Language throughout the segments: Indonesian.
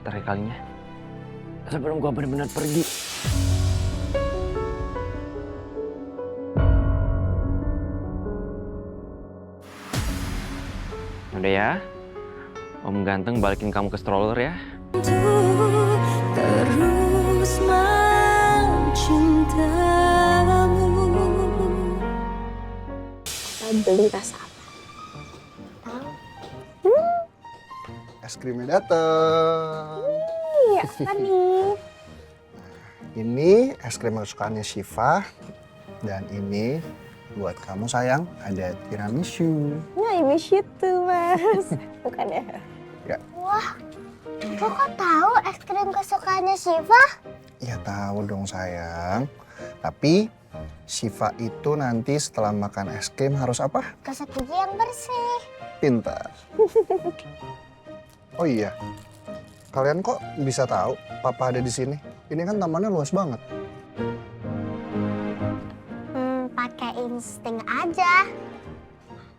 terakhir kalinya. Sebelum gue benar-benar pergi. Udah ya, Om ganteng balikin kamu ke stroller ya. Terus mencintamu. Kita beli tas apa? Es krimnya dateng. Iya, apa nih? Ini es krim kesukaannya Syifa. Dan ini buat kamu sayang, ada tiramisu. Nah, ini itu, Mas. Bukan ya? Ya. Wah, kok tahu es krim kesukaannya Syifa? Ya tahu dong sayang. Tapi Syifa itu nanti setelah makan es krim harus apa? Gosok gigi yang bersih. Pintar. Oh iya, kalian kok bisa tahu Papa ada di sini? Ini kan tamannya luas banget. Pakai insting aja.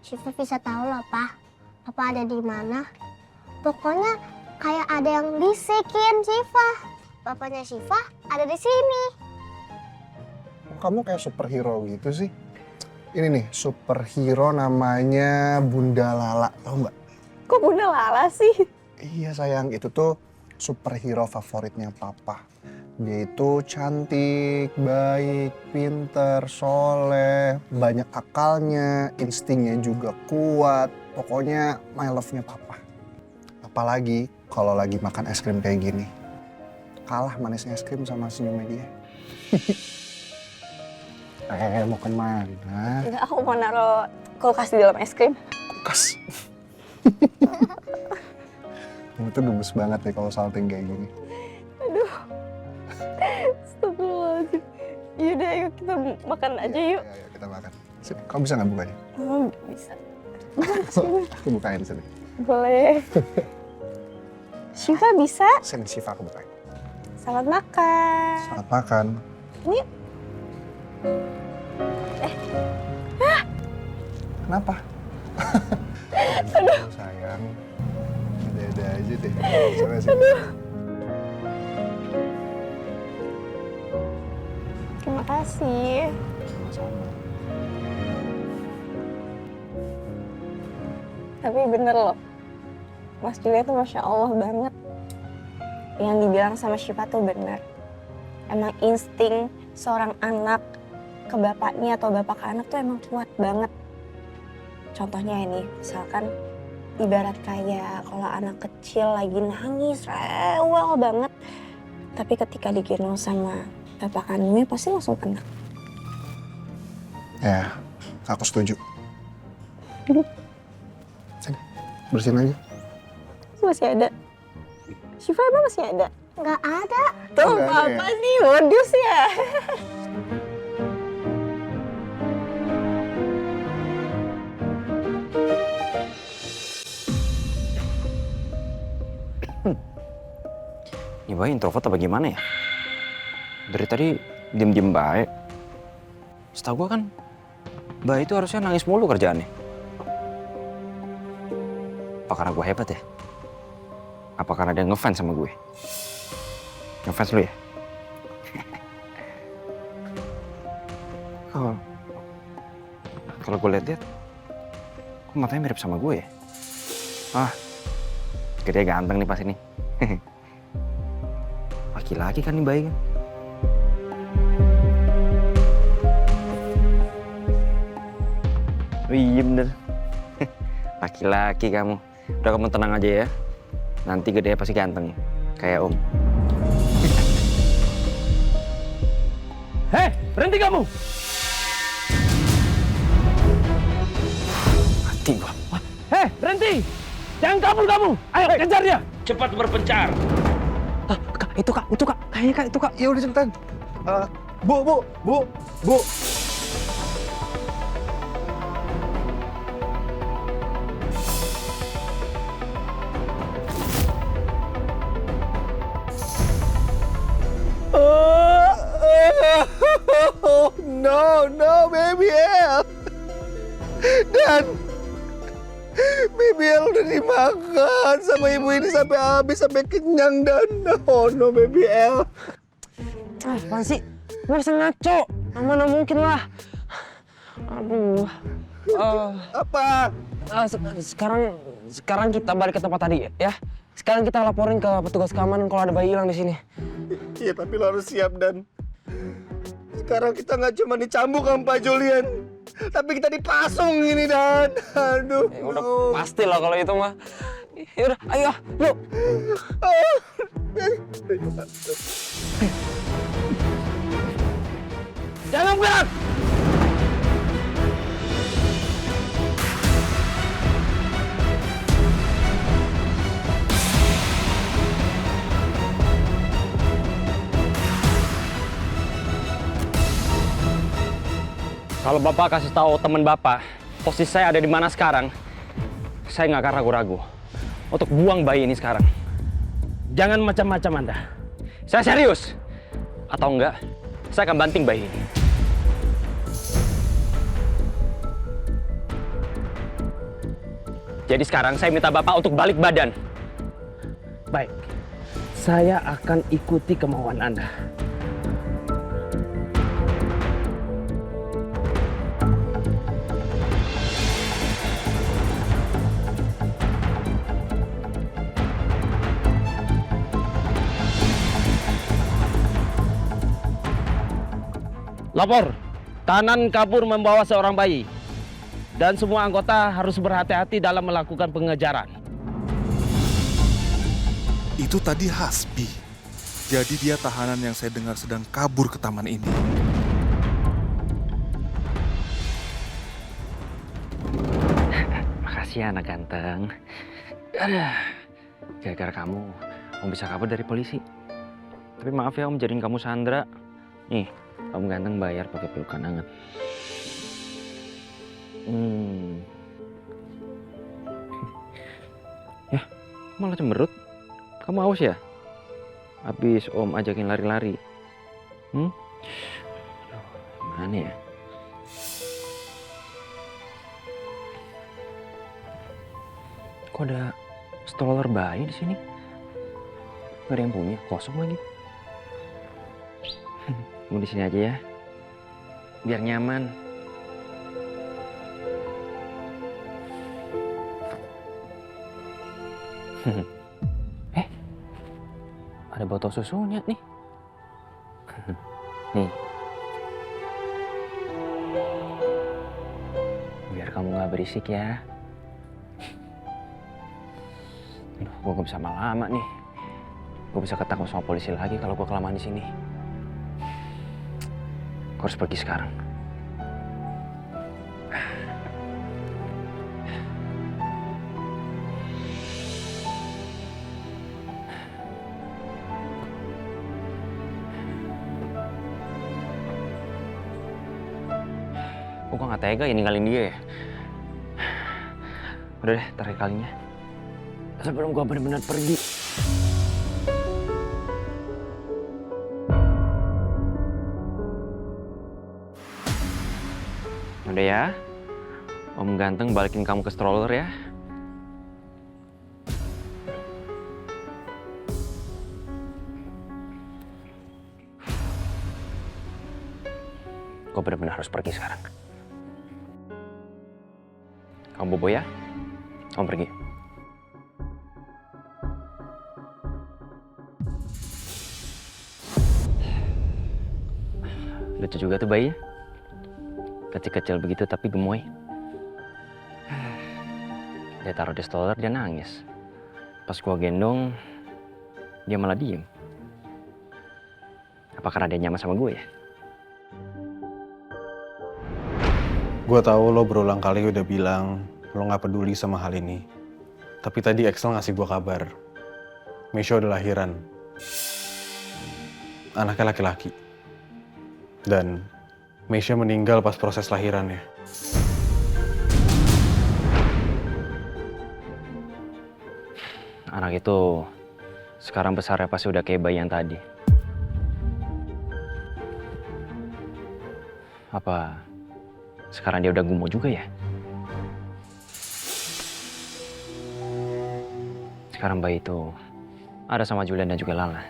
Syifa bisa tahu loh, Pak. Papa ada di mana. Pokoknya kayak ada yang bisikin Syifa. Papanya Syifa ada di sini. Kamu kayak superhero gitu sih. Ini nih, superhero namanya Bunda Lala, tahu nggak? Kok Bunda Lala sih? Iya sayang, itu tuh superhero favoritnya Papa. Dia itu cantik, baik, pinter, soleh, banyak akalnya, instingnya juga kuat. Pokoknya my love-nya Papa. Apalagi kalau lagi makan es krim kayak gini. Kalah manisnya es krim sama senyumnya dia. Mau kemana? Enggak, aku mau naruh kulkas di dalam es krim. Kulkas. Kamu tuh gemes banget nih kalau salting kayak gini. Aduh. Astagfirullahaladzim. Yaudah, ayo kita makan aja yuk. Ayo, kita makan. Sip, kamu bisa nggak bukanya? Oh, bisa. Aku bukain sini. Boleh. Syifa bisa? Sini, Syifa aku bukain. Selamat makan. Selamat makan. Ini Kenapa? Aduh. Sayang. Ada aja deh. Coba sini. terima kasih. Sama-sama. Tapi bener loh, Mas Julia tuh Masya Allah banget. Yang dibilang sama Syifa tuh bener. Emang insting seorang anak ke bapaknya atau bapak ke anak tuh emang kuat banget. Contohnya ini, misalkan ibarat kayak kalau anak kecil lagi nangis, rewel banget. Tapi ketika digendong sama bapak kandungnya pasti langsung tenang. Ya, aku setuju. Sini, bersihin aja. Masih ada. Syifa emang masih ada? Nggak ada. Tuh, Nggak ada apa nih, modus ya? Ini Bayi introvert apa gimana ya? Dari tadi diem-diem baik. Setahu gue kan, Bayi itu harusnya nangis mulu kerjaannya. Apa karena gue hebat ya? Apa karena dia ngefans sama gue? Ngefans lu ya? Oh. Kalau gue liat-liat, kok matanya mirip sama gue ya? Ah, gede ganteng nih pas ini. Laki-laki kan nih Bayi kan? Oh iya bener. Laki-laki kamu. Udah kamu tenang aja ya. Nanti gede pasti ganteng. Kayak Om. Hei, berhenti kamu! Mati gua. Hei, berhenti! Jangan kabur kamu! Ayo, kejar dia! Cepat berpencar! Kak, itu kak. Kayaknya kak, itu kak. Ya udah cepetan. Bu. No, baby help. Dan Baby El udah dimakan sama ibu ini sampai habis, sampai kenyang dan oh no Baby El. Apaan sih? Gak bisa ngaco. Mana mungkin lah. Aduh. Apa? Sekarang kita balik ke tempat tadi ya. Sekarang kita laporin ke petugas keamanan kalau ada bayi hilang di sini. Iya tapi lo harus siap Dan. Sekarang kita nggak cuma dicambuk sama Pak Julian, tapi kita dipasung ini Dan. Aduh. Ya udah pasti lah kalau itu mah. Ya udah, ayo, yuk. Jangan gerak. Kalau Bapak kasih tahu teman Bapak, posisi saya ada di mana sekarang, saya nggak akan ragu-ragu untuk buang bayi ini sekarang. Jangan macam-macam Anda. Saya serius. Atau enggak, saya akan banting bayi ini. Jadi sekarang saya minta Bapak untuk balik badan. Baik, saya akan ikuti kemauan Anda. Lapor, Tahanan kabur membawa seorang bayi. Dan semua anggota harus berhati-hati dalam melakukan pengejaran. Itu tadi Hasbi. Jadi dia tahanan yang saya dengar sedang kabur ke taman ini. Makasih ya anak ganteng. Gara-gara kamu, Om bisa kabur dari polisi. Tapi maaf ya Om jadiin kamu Sandra. Nih, Om ganteng bayar pakai pelukan hangat. Ya, malah cemberut. Kamu haus ya? Habis Om ajakin lari-lari. Aduh, gimana ya? Kok ada stroller bayi di sini? Gak ada yang punya, kosong lagi. Mau di sini aja ya, biar nyaman. Ada botol susunya nih. Nih, biar kamu nggak berisik ya. Aduh, gue gak bisa lama nih. Gue bisa ketangkap sama polisi lagi kalau gue kelamaan di sini. Gue harus pergi sekarang. Gue gak tega ya ninggalin dia ya. Udah deh, terakhir kalinya. Sebelum gue benar-benar pergi. Udah ya, Om ganteng balikin kamu ke stroller ya. Gue benar-benar harus pergi sekarang. Kamu bobo ya, Om pergi. Lucu juga tuh bayi. Kecil-kecil begitu tapi gemoy. Dia taruh di stroller, dia nangis. Pas gua gendong, dia malah diem. Apa karena dia nyaman sama gue ya? Gue tahu lo berulang kali udah bilang lo nggak peduli sama hal ini. Tapi tadi Axel ngasih gue kabar. Meisha udah lahiran. Anaknya laki-laki. Dan Meisha meninggal pas proses lahirannya. Anak itu sekarang besarnya pasti udah kayak bayi yang tadi. Apa sekarang dia udah gumoh juga ya? Sekarang bayi itu ada sama Julian dan juga Lala.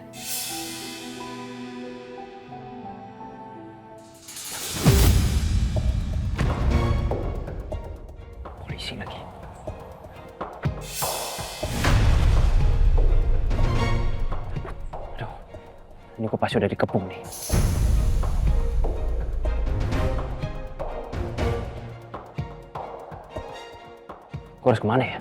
Polisi lagi. Aduh, ini kok pasti udah dikepung nih. Gue harus kemana ya?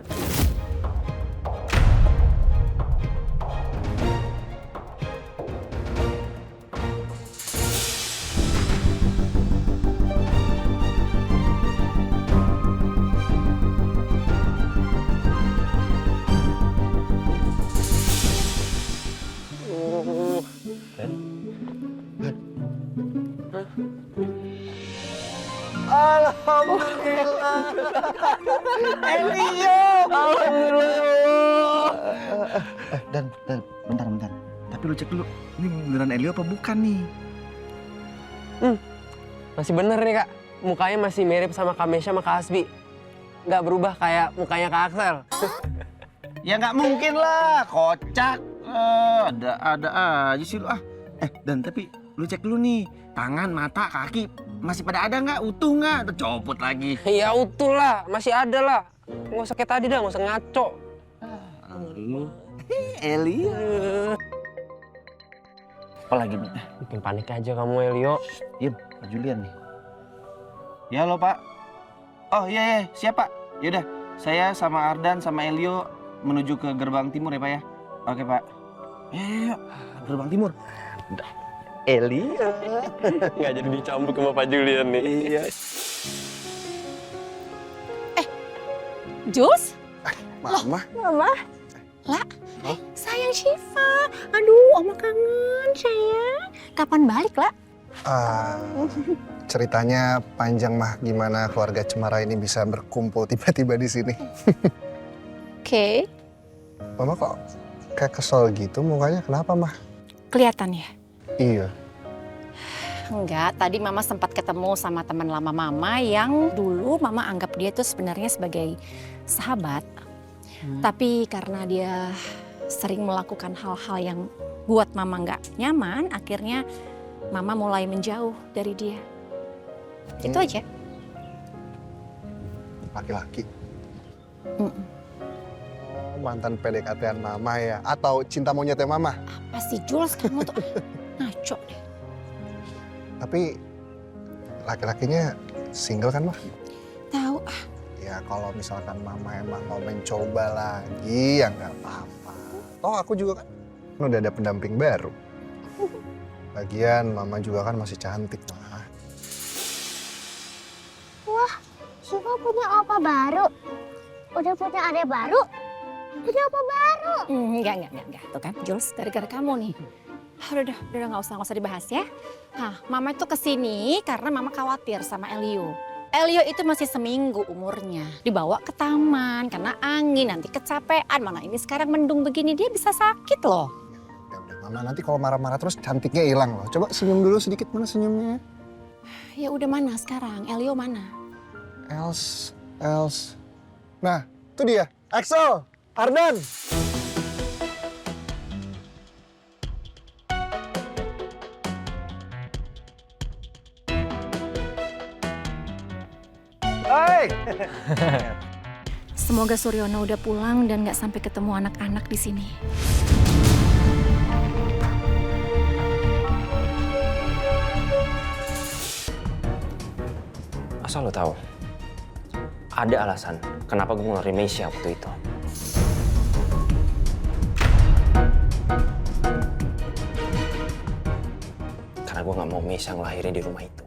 Dan, bentar. Tapi lu cek dulu, ini beneran Elio apa bukan nih? Masih bener nih kak, mukanya masih mirip sama Kak Mesya sama Kak Hasbi. Nggak berubah kayak mukanya Kak Axel. Ya nggak mungkin lah, kocak. Ada aja sih lu ah. Dan tapi lu cek dulu nih, tangan, mata, kaki masih pada ada nggak? Utuh nggak? Udah copot lagi. Ya utuh lah, masih ada lah. Nggak usah kayak tadi dah, nggak usah ngaco. Lu, Elio. Apa lagi nih? Bikin panik aja kamu Elio. Diem, Pak Julian nih. Ya halo Pak. Oh iya, siap Pak. Yaudah, saya sama Ardan sama Elio menuju ke gerbang timur ya Pak ya. Oke Pak. Yuk, gerbang timur. Elio. Nggak jadi dicampur sama Pak Julian nih. Iya. Jules? Mama? Mama, Sayang Syifa. Aduh, Oma kangen sayang. Kapan balik, La? Ceritanya panjang mah, gimana keluarga Cemara ini bisa berkumpul tiba-tiba di sini. Oke. Mama kok kayak kesel gitu mukanya, kenapa mah? Kelihatan ya? Iya. Enggak, tadi Mama sempat ketemu sama teman lama Mama yang dulu Mama anggap dia tuh sebenarnya sebagai sahabat. Tapi karena dia sering melakukan hal-hal yang buat Mama nggak nyaman, akhirnya Mama mulai menjauh dari dia. Itu aja. Laki-laki. Mantan PDKT-an Mama ya? Atau cinta monyetnya Mama? Apa sih Jules, kamu tuh ngaco deh. Tapi laki-lakinya single kan mah? Tahu. Ya kalau misalkan Mama emang mau mencoba lagi ya nggak apa-apa. Toh aku juga kan udah ada pendamping baru. Lagian Mama juga kan masih cantik mah. Wah, Syifa punya opa baru. Udah punya adik baru. Punya opa baru. Enggak. Tuh kan, Jules, gara-gara kamu nih. Udah nggak usah dibahas ya. Nah, Mama itu kesini karena Mama khawatir sama Elio. Elio itu masih seminggu umurnya. Dibawa ke taman karena angin, nanti kecapean. Mana ini sekarang mendung begini, dia bisa sakit loh. Ya udah Mama, nanti kalau marah-marah terus cantiknya hilang loh. Coba senyum dulu sedikit, mana senyumnya? Ya udah, mana sekarang? Elio mana? Els. Nah, itu dia. Axel, Ardan. Hai. Semoga Suryono udah pulang dan nggak sampai ketemu anak-anak di sini. Asal lo tahu, ada alasan kenapa gue ngeluarin Mesya waktu itu. Karena gue nggak mau Mesya ngelahirin di rumah itu.